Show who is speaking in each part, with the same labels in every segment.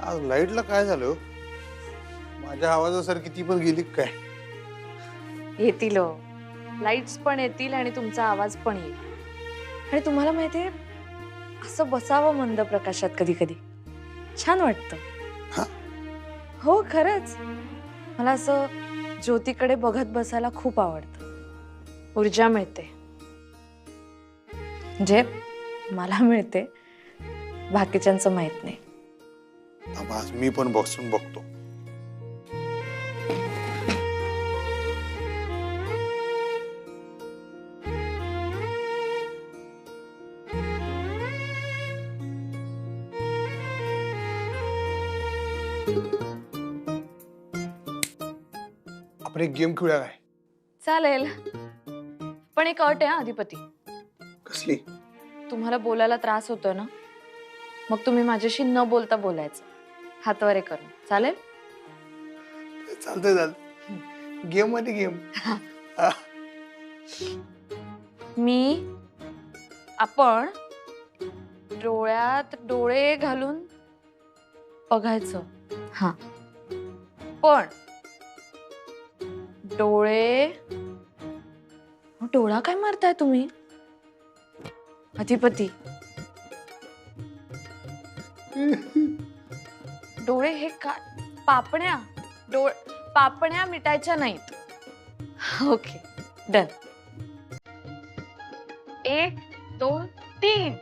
Speaker 1: आज लाईटला काय झालं हो? माझ्या आवाजासारखी ती पण गेली काय?
Speaker 2: येतील हो. लाईट्स पण येतील आणि तुमचा आवाज पण येईल. आणि तुम्हाला माहितीये असं बसावं मंद प्रकाशात कधी कधी छान वाटतं.
Speaker 1: हा?
Speaker 2: हो खरंच. मला असं ज्योतीकडे बघत बसायला खूप आवडतं. ऊर्जा मिळते. म्हणजे मला मिळते, बाकीच्यांचं माहित नाही.
Speaker 1: थांबा, आज मी पण बसून बघतो. आपण एक गेम खेळूया काय?
Speaker 2: चालेल, पण एक अट आहे अधिपती.
Speaker 1: कसली?
Speaker 2: तुम्हाला बोलायला त्रास होतोय ना, मग तुम्ही माझ्याशी न बोलता बोलायचं, हातवारे करून. चालेल?
Speaker 1: चालतंय चालतंय. गेम मध्ये गेम.
Speaker 2: आपण डोळ्यात डोळे घालून बघायचं. हा, पण डोळा काय मारताय तुम्ही अधिपती? डोळे हे काय पापण्या? पापण्या मिटायच्या नाहीत. Okay, done. 1 2 3.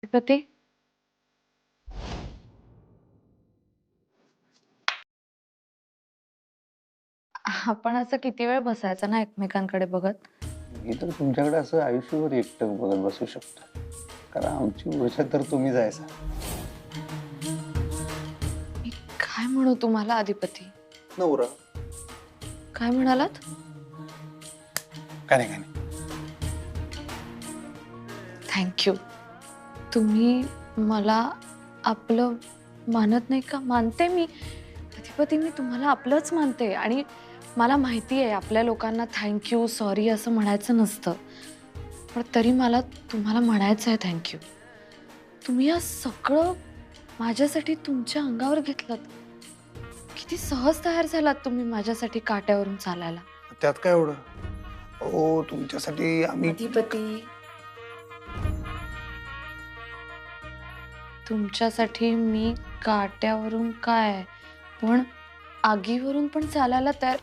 Speaker 2: अधिपती, आपण असं किती वेळ बसायचं ना एकमेकांकडे बघत?
Speaker 1: मी तर तुमच्याकडे असं आयुष्यभर एकटक बघत बसू शकतो, कारण आमची ऊर्जा तर तुम्ही जायचा.
Speaker 2: मी काय म्हणू तुम्हाला अधिपती?
Speaker 1: नवरा.
Speaker 2: काय म्हणालात?
Speaker 1: काय नाही काय नाही.
Speaker 2: थँक्यू. तुम्ही मला आपलं मानत नाही का? मानते मी अधिपती, मी तुम्हाला आपलंच मानते. आणि मला माहिती आहे आपल्या लोकांना थँक्यू सॉरी असं म्हणायचं नसतं, पण तरी मला तुम्हाला म्हणायचं आहे थँक्यू. तुम्ही हे सगळं माझ्यासाठी तुमच्या अंगावर घेतलं. किती सहज तयार झालात तुम्ही माझ्यासाठी काट्यावरून चालायला.
Speaker 1: त्यात काय एवढं? हो, तुमच्यासाठी आम्ही.
Speaker 2: अधिपती, तुमच्यासाठी मी काट्यावरून काय, पण आगीवरून पण चालायला तयार.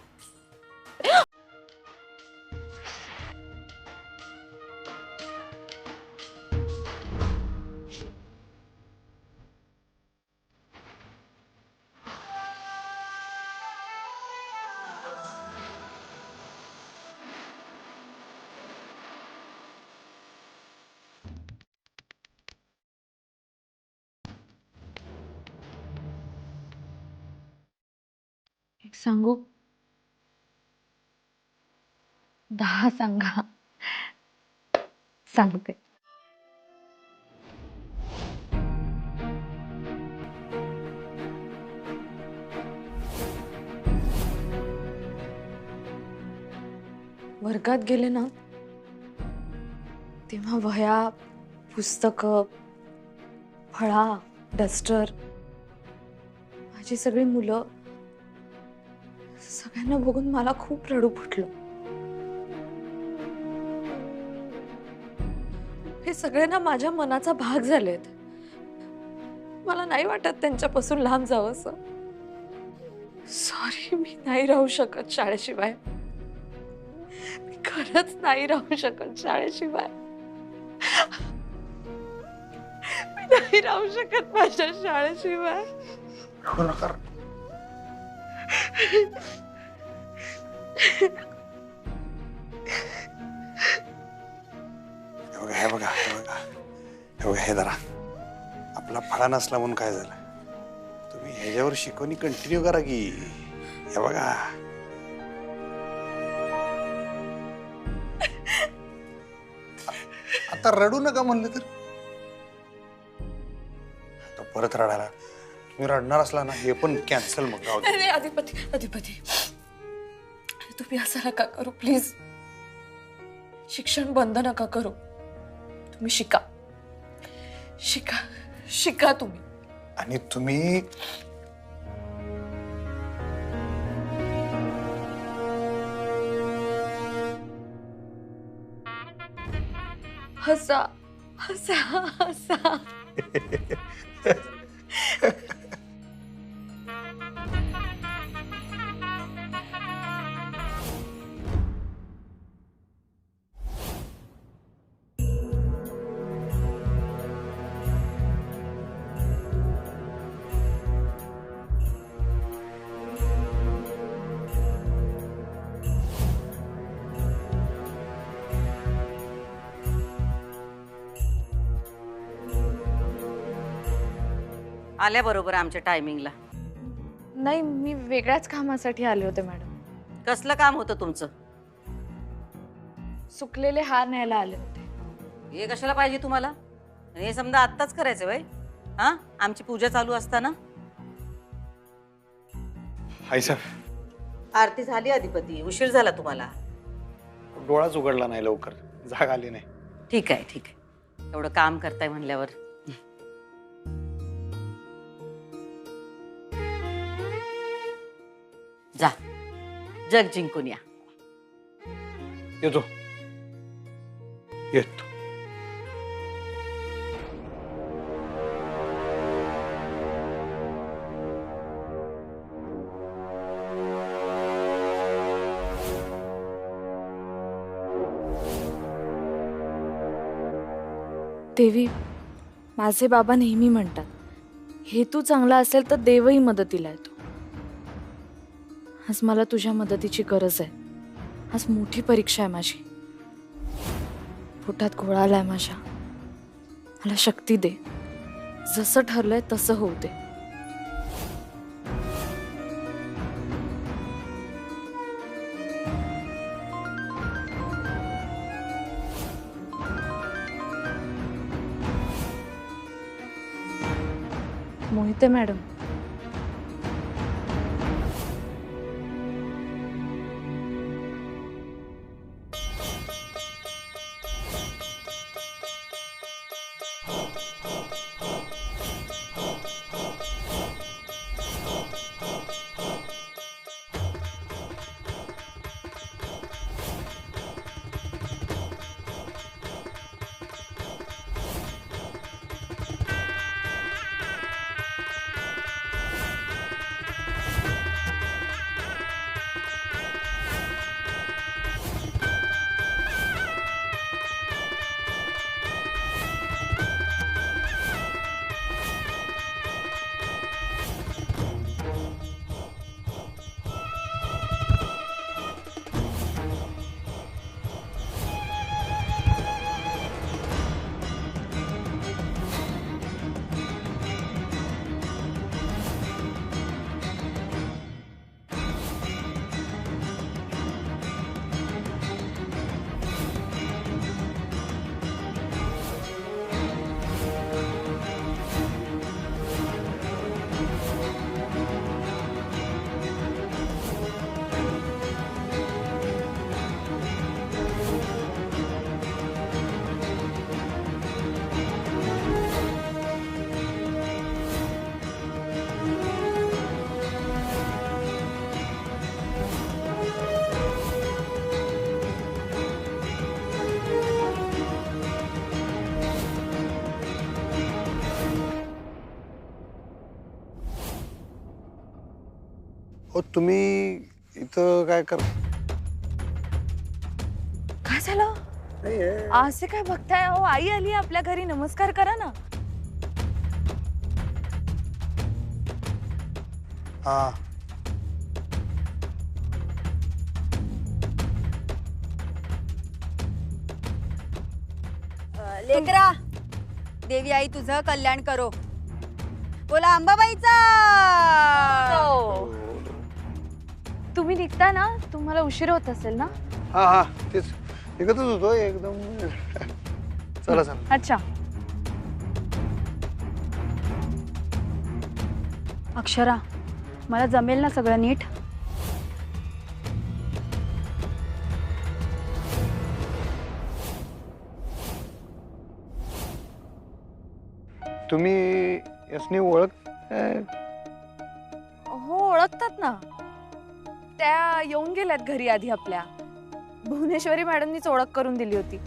Speaker 2: एक सांगू? 10 सांगा. सांगते. वर्गात गेले ना तेव्हा वह्या, पुस्तकं, फळा, डस्टर, माझी सगळी मुलं, सगळ्यांना बघून मला खूप रडू फुटलं. हे सगळे ना माझ्या मनाचा भाग झालेत. मला नाही वाटत त्यांच्यापासून लांब जावं असं. सॉरी, मी नाही राहू शकत शाळेशिवाय. मी खरंच नाही राहू शकत शाळेशिवाय. मी नाही राहू शकत माझ्या शाळेशिवाय.
Speaker 1: रडू नका. हे बघा हे बघा हे बघा, हे धरा. आपला फळा नसला म्हणून काय झालं, तुम्ही ह्याच्यावर शिकवणी कंटिन्यू करा की. हे बघा, आता रडू नका म्हणलं तर आता परत रडायला. तुम्ही रडणार असला ना, हे पण कॅन्सल मग. राहू दे.
Speaker 2: अरे अधिपती, अधिपती, तुम्ही असं नका करू प्लीज. शिक्षण बंद नका करू. तुम्ही शिका, शिका, शिका तुम्ही.
Speaker 1: आणि तुम्ही
Speaker 2: हसा, हसा, हसा.
Speaker 3: आल्याबरोबर आमच्या टायमिंगला.
Speaker 2: नाही, मी वेगळ्याच कामासाठी आले होते मॅडम.
Speaker 3: कसलं काम होतं तुमचं?
Speaker 2: सुकलेले हार न्यायला आले होते.
Speaker 3: हे कशाला पाहिजे तुम्हाला? हे समजा आत्ताच करायचं वय? हा, आमची पूजा चालू असताना.
Speaker 1: आई साहेब,
Speaker 3: आरती झाली अधिपती, उशीर झाला तुम्हाला.
Speaker 1: डोळाच उघडला नाही लवकर, जाग आली नाही.
Speaker 3: ठीक आहे ठीक आहे, एवढं काम करताय म्हणल्यावर. जा, जग जिंकून या.
Speaker 1: येतो येतो.
Speaker 2: देवी, माझे बाबा नेहमी म्हणतात, हेतू चांगला असेल तर देवही मदतीला येतो. आज मला तुझ्या मदतीची गरज आहे. आज मोठी परीक्षा आहे माझी. पोटात गोळा आलाय माझ्या. मला शक्ती दे. जसं ठरलंय तसं होऊ दे. मोहिते मॅडम,
Speaker 1: हो तुम्ही इथं काय कर
Speaker 2: काय झालं? असे काय बघताय? अहो आई आली आपल्या घरी, नमस्कार करा ना.
Speaker 1: हा
Speaker 4: लेकरा, देवी आई तुझं कल्याण करो. बोला अंबाबाईचा.
Speaker 2: हो. तुम्ही निघता ना, तुम्हाला उशीर होत असेल ना?
Speaker 1: हा हा तेच निघतच होतो एकदम. चला चला.
Speaker 2: अच्छा.
Speaker 4: अक्षरा, मला जमेल ना सगळं नीट?
Speaker 1: तुम्ही यासनी ओळख
Speaker 2: हो ओळखतात ना. त्या येऊन गेल्यात घरी आधी आपल्या. भुवनेश्वरी मॅडमनीच ओळख करून दिली होती.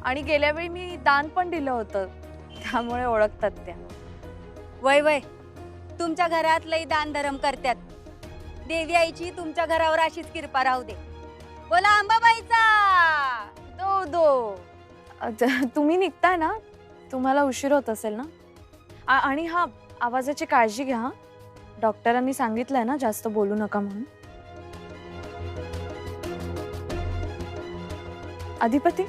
Speaker 2: आणि गेल्या वेळी मी दान पण दिलं होतं, त्यामुळे ओळखतात त्या.
Speaker 4: वय वय, तुमच्या घरात लई दान धरम करतात. देवी आईची तुमच्या घरावर अशीच कृपा राहू दे. बोला अंबाबाईचा.
Speaker 2: दो दो. तुम्ही निघताय ना, तुम्हाला उशीर होत असेल ना. आणि हा, आवाजाची काळजी घ्या. हं? डॉक्टरांनी सांगितलंय ना जास्त बोलू नका म्हणून. अधिपती,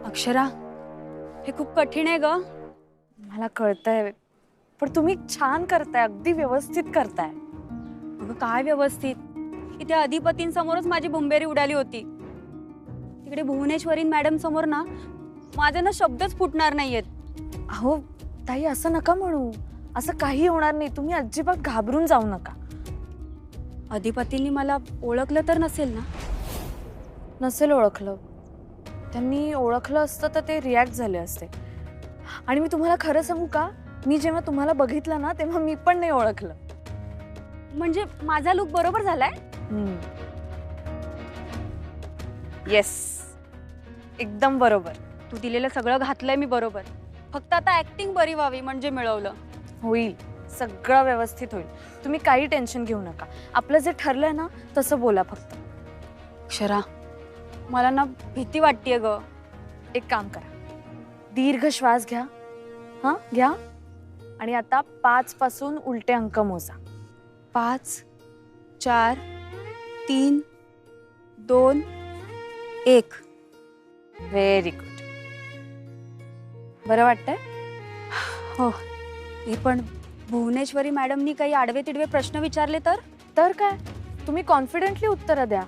Speaker 4: अक्षरा, हे खूप कठीण आहे ग.
Speaker 2: मला कळतंय, पण तुम्ही छान करताय, अगदी व्यवस्थित करताय.
Speaker 4: अगं काय व्यवस्थित. इथे अधिपतींसमोरच माझी बुंबेरी उडाली होती. तिकडे भुवनेश्वरी मॅडम समोर ना माझे ना शब्दच फुटणार नाहीयेत.
Speaker 2: अहो ताई, असं नका म्हणू. असं काही होणार नाही. तुम्ही अजिबात घाबरून जाऊ नका.
Speaker 4: अधिपतींनी मला ओळखलं तर नसेल ना?
Speaker 2: नसेल ओळखलं. त्यांनी ओळखलं असतं तर ते रिॲक्ट झाले असते. आणि मी तुम्हाला खरं सांगू का, मी जेव्हा तुम्हाला बघितलं ना तेव्हा मी पण नाही ओळखलं.
Speaker 4: म्हणजे माझा लुक बरोबर झालाय?
Speaker 2: येस, एकदम बरोबर.
Speaker 4: तू दिलेलं सगळं घातलंय मी बरोबर. फक्त आता ऍक्टिंग बरी व्हावी म्हणजे मिळवलं.
Speaker 2: होईल, सगळं व्यवस्थित होईल. तुम्ही काही टेन्शन घेऊ नका. आपलं जे ठरलंय ना तसं बोला फक्त.
Speaker 4: अक्षरा, मला ना भीती वाटतेय ग.
Speaker 2: एक काम करा, दीर्घ श्वास घ्या. हा घ्या. आणि आता 5 पासून उलटे अंक मोजा.
Speaker 4: 5 4 3 2 1.
Speaker 2: Very good. बरं वाटतंय?
Speaker 4: हो. हे पण भुवनेश्वरी मॅडमनी काही आडवे तिडवे प्रश्न विचारले
Speaker 2: तर काय, तुम्ही कॉन्फिडेंटली उत्तरं द्या.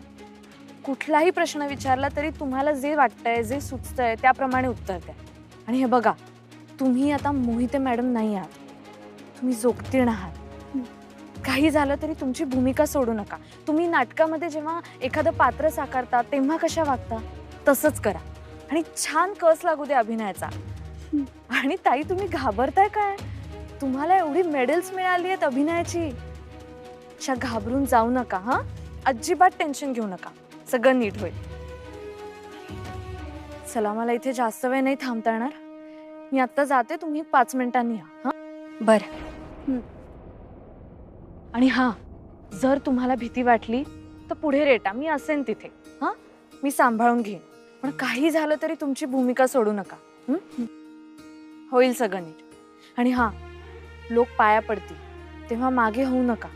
Speaker 2: कुठलाही प्रश्न विचारला तरी तुम्हाला जे वाटतंय, जे सुचतंय त्याप्रमाणे उत्तर द्या. आणि हे बघा, तुम्ही आता मोहिते मॅडम नाही आहात, तुम्ही जोगतीर्ण आहात. काही झालं तरी तुमची भूमिका सोडू नका. तुम्ही नाटकामध्ये जेव्हा एखादं पात्र साकारता तेव्हा कशा वागता तसंच करा. आणि छान कस लागू दे अभिनयाचा. आणि ताई, तुम्ही घाबरताय काय? तुम्हाला एवढी मेडल्स मिळाली आहेत अभिनयाची. अशा घाबरून जाऊ नका. हा, अजिबात टेन्शन घेऊ नका. सगळं नीट होईल. चला, मला इथे जास्त वेळ नाही थांबता येणार. मी आता जाते, तुम्ही 5 मिनिटांनी या. हा
Speaker 4: बरं.
Speaker 2: आणि हा, जर तुम्हाला भीती वाटली तर पुढे रेटा, मी असेन तिथे. हा, मी सांभाळून घेईन. पण काही झालं तरी तुमची भूमिका सोडू नका. होईल सगळं नीट. आणि हा, लोक पाया पडतील तेव्हा मागे होऊ नका.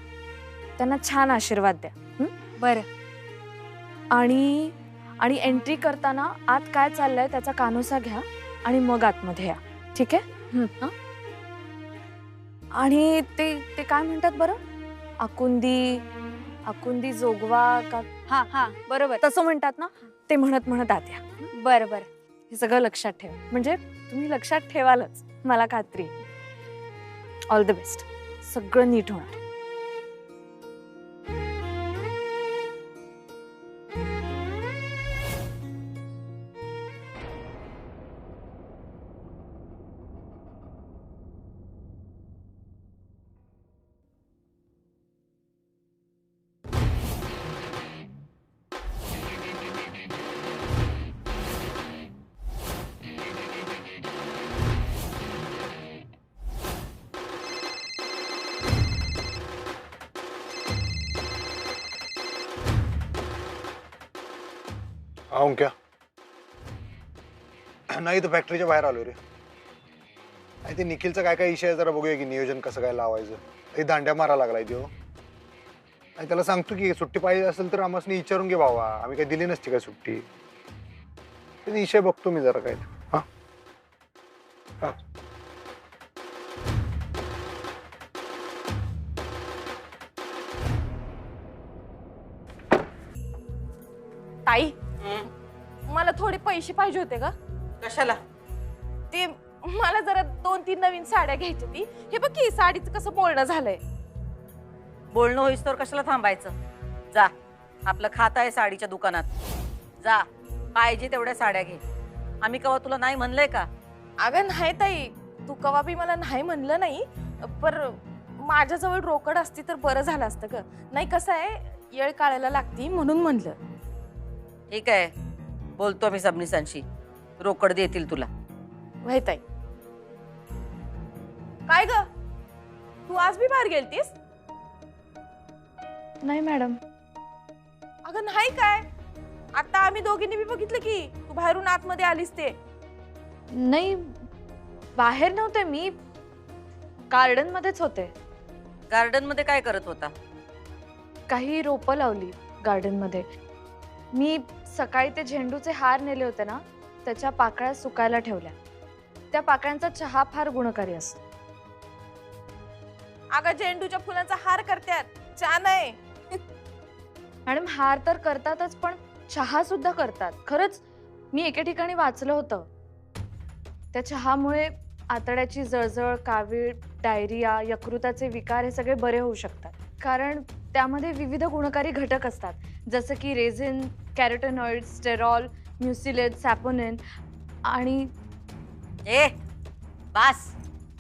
Speaker 2: त्यांना छान आशीर्वाद द्या.
Speaker 4: बरं.
Speaker 2: आणि एंट्री करताना आत काय चाललंय त्याचा कानोसा घ्या आणि मग आतमध्ये या. ठीक आहे? आणि ते काय म्हणतात बरं, आकुंदी जोगवा का?
Speaker 4: हा हा, बरोबर.
Speaker 2: तसं म्हणतात ना, ते म्हणत म्हणत आत या.
Speaker 4: बरं बरं.
Speaker 2: हे सगळं लक्षात ठेवा. म्हणजे तुम्ही लक्षात ठेवालच, मला खात्री आहे. All the best. सगळं नीट होणार.
Speaker 1: हा क्या नाही तर फॅक्टरीच्या बाहेर आलो रे. आणि ते निखिलचं काय काय इशय आहे जरा बघूया की नियोजन कसं काय लावायचं. हे दांड्या मारा लागलाय तो. आणि त्याला सांगतो की सुट्टी पाहिजे असेल तर आम्हाला विचारून घे भावा, आम्ही काही दिली नसती काय सुट्टी. ते विषय बघतो मी जरा काय. हा हा
Speaker 5: ताई मला थोडे पैसे पाहिजे होते का?
Speaker 3: कशाला?
Speaker 5: ते मला जरा 2-3 नवीन साड्या घ्यायच्या. ती हे बघ की साडीचं कसं बोलणं झालंय.
Speaker 3: बोलणं होईस तर कशाला थांबायचं? जा, आपलं खातं आहे साडीच्या दुकानात. जा, पाहिजे तेवढ्या साड्या घे. आम्ही कवा तुला नाही म्हणलंय का?
Speaker 5: अगं नाही ताई, तू कवा बी मला नाही म्हणलं नाही. पर माझ्याजवळ रोकड असती तर बरं झालं असतं ग. नाही कसं आहे, येळ काढायला लागती म्हणून म्हणलं.
Speaker 3: ठीक आहे, बोलतो मी सबनीसांशी, रोकड देतील तुला.
Speaker 5: वय ताई. काय ग, तू आज बी बाहेर गेलतीस?
Speaker 2: नाही मॅडम.
Speaker 5: अगं नाही काय, आता आम्ही दोघींनी बी बघितलं की तू बाहेरून आतमध्ये आलीस ते.
Speaker 2: नाही, बाहेर नव्हते मी, गार्डन मध्येच होते.
Speaker 3: गार्डन मध्ये काय करत होता?
Speaker 2: काही रोपं लावली गार्डन मध्ये. मी सकाळी ते झेंडूचे हार नेले होते ना, त्याच्या पाकळ्या सुकायला ठेवल्या. त्या पाकळ्यांचा चहा फार गुणकारी असतो.
Speaker 5: अगं झेंडूच्या फुलांचा हार करतात, चहा नाही.
Speaker 2: मॅडम हार तर करतातच, पण चहा सुद्धा करतात. खरंच मी एके ठिकाणी वाचलं होतं, त्या चहामुळे आतड्याची जळजळ, कावीळ, डायरिया, यकृताचे विकार हे सगळे बरे होऊ शकतात. कारण त्यामध्ये विविध गुणकारी घटक असतात, जसं की रेझिन, कॅरोटेनॉइड, स्टेरॉल, म्युसिलेट, सॅपोनिन आणि
Speaker 3: बास,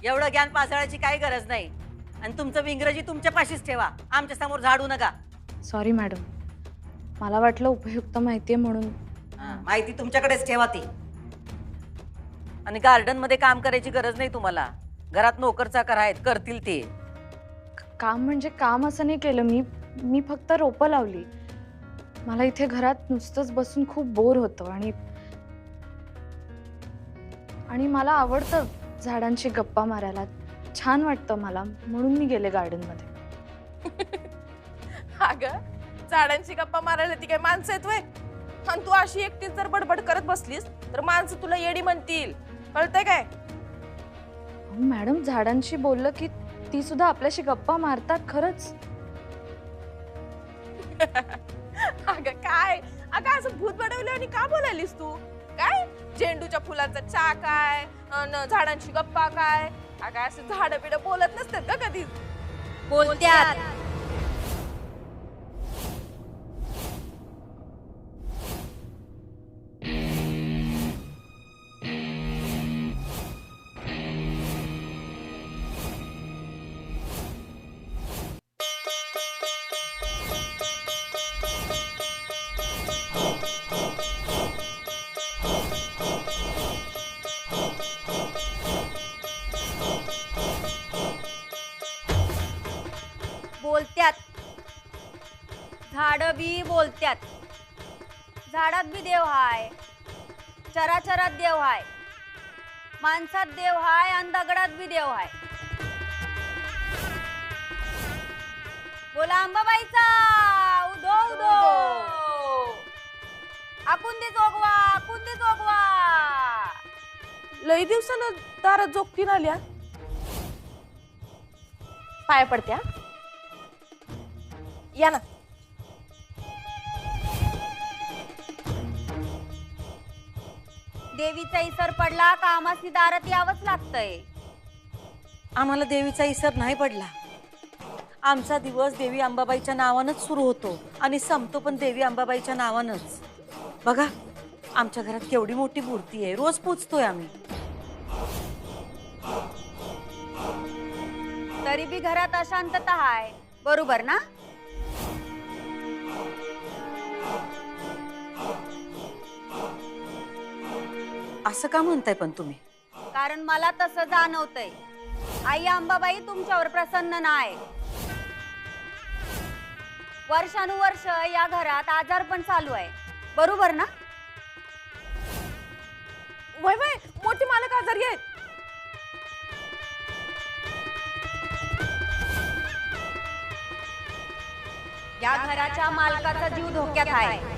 Speaker 3: एवढं ज्ञान पासळायची काही गरज नाही. आणि तुमचं इंग्रजी तुमच्या पाशीच ठेवा, आमच्या समोर झाडू नका.
Speaker 2: सॉरी मॅडम, मला वाटलं उपयुक्त माहिती आहे म्हणून.
Speaker 3: माहिती तुमच्याकडेच ठेवा ती. आणि गार्डन मध्ये काम करायची गरज नाही तुम्हाला. घरात नोकर चाकर आहेत, करतील ते.
Speaker 2: काम म्हणजे काम असं नाही केलं मी फक्त रोपं लावली. मला इथे घरात नुसतंच बसून खूप बोर होतं आणि मला आवडतं झाडांची गप्पा मारायला. छान वाटतं मला, म्हणून मी गेले गार्डन मध्ये.
Speaker 5: अगं झाडांची गप्पा मारायला ती काय माणसं आहेत वय? आणि तू अशी एकटीच जर बडबड करत बसलीस तर माणसं तुला येडी म्हणतील, कळतंय काय?
Speaker 2: मॅडम झाडांशी बोललं की ती सुद्धा आपल्याशी गप्पा मारतात खरंच.
Speaker 5: अगं काय, अगं असं भूत बनवलं आणि का बोलायलीस तू? काय झेंडूच्या फुलांचा चहा काय, झाडांची गप्पा काय? अगं असं झाडं बिडं बोलत नसतात का कधीच?
Speaker 4: बोलत्यात. बोलत्यात. झाड बी बोलत्यात. झाडात बी देव हाय, चराचरात देव हाय, माणसात देव हाय आणि दगडात बी देव हाय. बोला अंबाबाईचा उदो उदो. आपण दे जोगवा, आपण दे जोगवा.
Speaker 5: लई दिवसानं दारात जोगतीन आल्या. पाया पडत्या या ना.
Speaker 4: देवीचा इसर पडला का आम्हासनी दारात यावंच लागतंय.
Speaker 3: आम्हाला देवीचा इसर नाही पडला. आमचा दिवस देवी अंबाबाईच्या नावानंच सुरू होतो आणि संपतो पण देवी अंबाबाईच्या नावानंच. बघा, आमच्या घरात केवढी मोठी मूर्ती आहे, रोज पूजतोय आम्ही.
Speaker 4: तरी बी घरात अशांतता हाय, बरोबर ना?
Speaker 3: असं का म्हणताय पण तुम्ही?
Speaker 4: कारण मला तसं जाणवतंय. आई अंबाबाई तुमच्यावर प्रसन्न नाही. वर्षानुवर्ष या घरात आजारपण चालू आहे, बरोबर ना?
Speaker 5: वय वय मोठे मालक आजारी आहेत.
Speaker 6: या घराच्या मालकाचा जीव धोक्यात आहे.